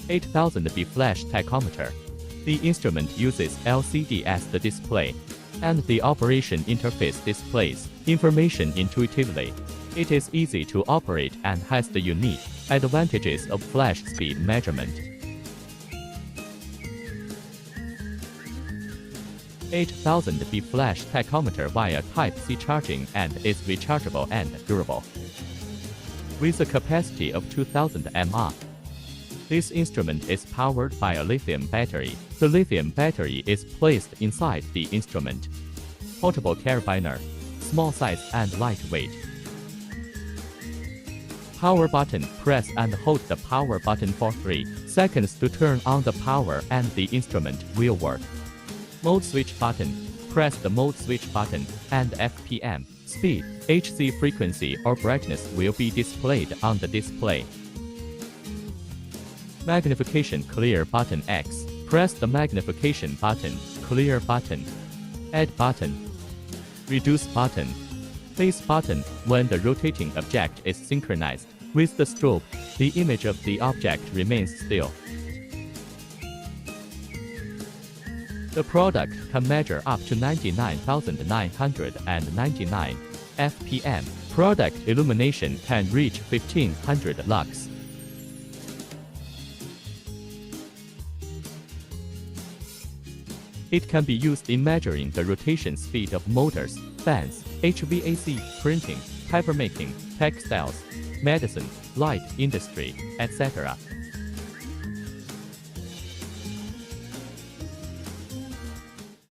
HP-8000B flash tachometer. The instrument uses LCD as the display, and the operation interface displays information intuitively. It is easy to operate and has the unique advantages of flash speed measurement. 8000B flash tachometer via Type-C charging and is rechargeable and durable. With a capacity of 2000 mAh. This instrument is powered by a lithium battery. The lithium battery is placed inside the instrument. Portable carabiner, small size and lightweight. Power button, press and hold the power button for 3 seconds to turn on the power and the instrument will work. Mode switch button, press the mode switch button, and FPM, speed, Hz frequency or brightness will be displayed on the display. Magnification clear button X, press the magnification button, clear button, add button, reduce button, face button. When the rotating object is synchronized with the strobe, the image of the object remains still. The product can measure up to 99,999 fpm. Product illumination can reach 1500 lux. It can be used in measuring the rotation speed of motors, fans, HVAC, printing, papermaking, textiles, medicine, light industry, etc.